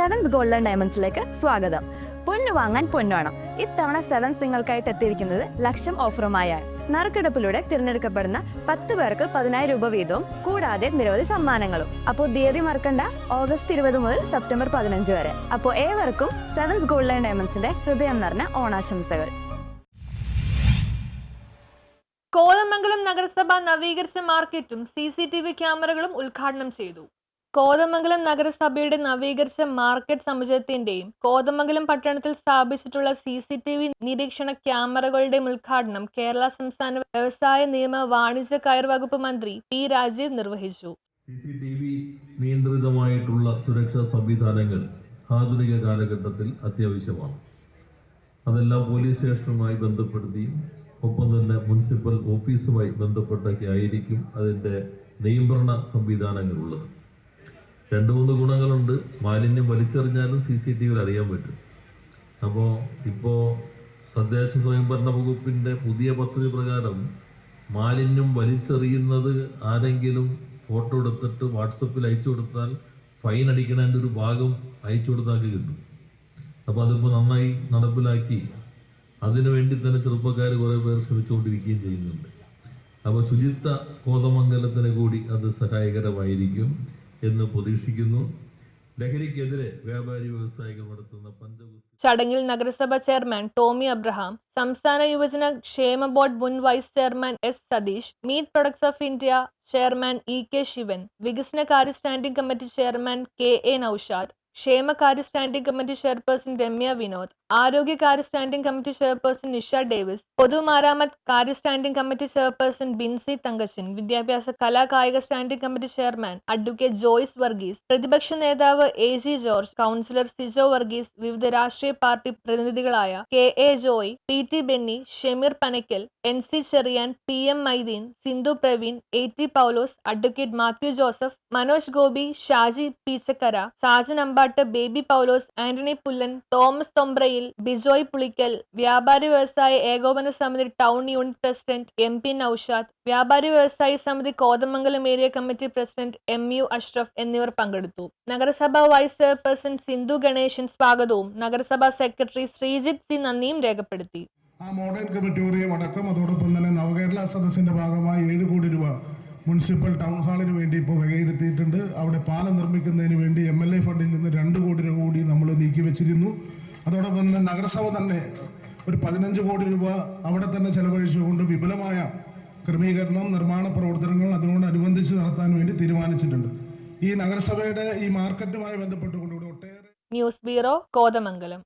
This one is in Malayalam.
സെവൻസ് ഗോൾഡൻ ഡയമണ്ട്സിലേക്ക് സ്വാഗതം. പൊന്നു വാങ്ങാൻ പൊന്നുവേണം. ഇത്തവണ സെവൻസ് നിങ്ങൾക്കായിട്ട് എത്തിയിരിക്കുന്നത് ലക്ഷം ഓഫറുമായാണ്. നറുക്കെടുപ്പിലൂടെ തിരഞ്ഞെടുക്കപ്പെടുന്ന 10 പേർക്ക് 10,000 രൂപ വീതവും കൂടാതെ നിരവധി സമ്മാനങ്ങളും. അപ്പോൾ തീയതി മറക്കണ്ട, ഓഗസ്റ്റ് 20 മുതൽ സെപ്റ്റംബർ 15 വരെ. അപ്പോൾ ഏവർക്കും സെവൻസ് ഗോൾഡൻ ഡയമണ്ട്സിന്റെ ഹൃദയം നിറഞ്ഞ ഓണാശംസകൾ. കോതമംഗലം നഗരസഭ നവീകരിച്ച മാർക്കറ്റും CCTV ക്യാമറകളും ഉദ്ഘാടനം ചെയ്തു. കോതമംഗലം നഗരസഭയുടെ നവീകരിച്ച മാർക്കറ്റ് സമുച്ചയത്തിന്റെയും കോതമംഗലം പട്ടണത്തിൽ സ്ഥാപിച്ചിട്ടുള്ള CCTV നിരീക്ഷണ ക്യാമറകളുടെയും ഉദ്ഘാടനം കേരള സംസ്ഥാന വ്യവസായ നിയമ വാണിജ്യ കയർ വകുപ്പ് മന്ത്രി P. രാജീവ് നിർവഹിച്ചു. CCTV നിയന്ത്രിതമായിട്ടുള്ള സുരക്ഷാ സംവിധാനങ്ങൾ ആധുനിക കാലഘട്ടത്തിൽ അത്യാവശ്യമാണ്. അതെല്ലാം പോലീസ് സ്റ്റേഷനുമായി ബന്ധപ്പെടുത്തിയും ഒപ്പം തന്നെ മുനിസിപ്പൽ ഓഫീസുമായി ബന്ധപ്പെട്ടൊക്കെ ആയിരിക്കും അതിൻ്റെ നിയന്ത്രണ സംവിധാനങ്ങളുള്ളത്. 2-3 ഗുണങ്ങളുണ്ട്. മാലിന്യം വലിച്ചെറിഞ്ഞാലും CCTVയിൽ അറിയാൻ പറ്റും. അപ്പോൾ തദ്ദേശ സ്വയംഭരണ വകുപ്പിൻ്റെ പുതിയ പദ്ധതി പ്രകാരം മാലിന്യം വലിച്ചെറിയുന്നത് ആരെങ്കിലും ഫോട്ടോ എടുത്തിട്ട് വാട്സപ്പിൽ അയച്ചു കൊടുത്താൽ ഫൈൻ അടിക്കണതിൻ്റെ ഒരു ഭാഗം അയച്ചു കൊടുത്താൽ കിട്ടും. അപ്പോൾ അതിപ്പോൾ നന്നായി നടപ്പിലാക്കി അതിനുവേണ്ടി തന്നെ ചെറുപ്പക്കാർ കുറേ പേർ ശ്രമിച്ചുകൊണ്ടിരിക്കുകയും ചെയ്യുന്നുണ്ട്. അപ്പോൾ ശുചിത്വ കോതമംഗലത്തിന് കൂടി അത് സഹായകരമായിരിക്കും എന്ന് പ്രതീക്ഷിക്കുന്നു. ലഹരിക്കെതിരെ വ്യാപാരി വ്യവസായികൾ നടത്തുന്ന ചടങ്ങിൽ നഗരസഭ ചെയർമാൻ ടോമി അബ്രഹാം, സംസ്ഥാന യുവജന ക്ഷേമ ബോർഡ് മുൻ vice chairman S. Satheesh, meat products of India chairman E.K. Sivan, വികസനകാര്യ standing committee chairman K.A. Noushad, ക്ഷേമകാര്യ standing committee chairperson Ramya Vinod, ആരോഗ്യകാര്യ standing committee chairperson Nisha Davis, പൊതുമരാമത്ത് കാര്യ standing committee chairperson Binsy Thankachan, വിദ്യാഭ്യാസ കലാകായിക standing committee chairman advocate Joyce Varghese, പ്രതിപക്ഷ നേതാവ് A.G. ജോർജ്, കൗൺസിലർ സിജോ വർഗീസ്, വിവിധ രാഷ്ട്രീയ പാർട്ടി പ്രതിനിധികളായ K.A. Joy, P.T. Benny, Shameer Panakkal, N.C. Cheriyan, P.M. Maideen, Sindhu Praveen, A.T. Paulose, advocate Mathew Joseph, Manoj Gopi, Shaji Peechakkara, Sajan Ambatt, Baby Paulose, Antony Pullan, Thomas Thombrayil, Bijoy Pulickal, വ്യാപാരി വ്യവസായ ഏകോപന സമിതി town unit president MP. Noushad, വ്യാപാരി വ്യവസായി സമിതി Kothamangalam area committee president MU. Ashraf എന്നിവർ പങ്കെടുത്തു. നഗരസഭാ വൈസ് ചെയർപേഴ്സൺ സിന്ധു ഗണേശൻ സ്വാഗതവും നഗരസഭാ സെക്രട്ടറി ശ്രീജിത്ത് C. നന്ദിയും രേഖപ്പെടുത്തി. ആ മോഡേൺ കമ്മിറ്റോറിയം അടക്കം അതോടൊപ്പം തന്നെ നവകേരള സദസ്സിന്റെ ഭാഗമായി 7 കോടി രൂപ മുനിസിപ്പൽ ടൗൺ ഹാളിന് വേണ്ടി ഇപ്പോൾ വകയിരുത്തിയിട്ടുണ്ട്. അവിടെ പാലം നിർമ്മിക്കുന്നതിന് വേണ്ടി MLA ഫണ്ടിൽ നിന്ന് 2 കോടി രൂപ കൂടി നമ്മൾ നീക്കി വെച്ചിരുന്നു. അതോടൊപ്പം തന്നെ നഗരസഭ തന്നെ ഒരു 15 കോടി രൂപ അവിടെ തന്നെ ചെലവഴിച്ചുകൊണ്ട് വിപുലമായ ക്രമീകരണം, നിർമ്മാണ പ്രവർത്തനങ്ങൾ അതിനോടനുബന്ധിച്ച് നടത്താൻ വേണ്ടി തീരുമാനിച്ചിട്ടുണ്ട്. ഈ നഗരസഭയുടെ ഈ മാർക്കറ്റുമായി ബന്ധപ്പെട്ടുകൊണ്ട് ഒട്ടേറെ. News bureau, Kothamangalam.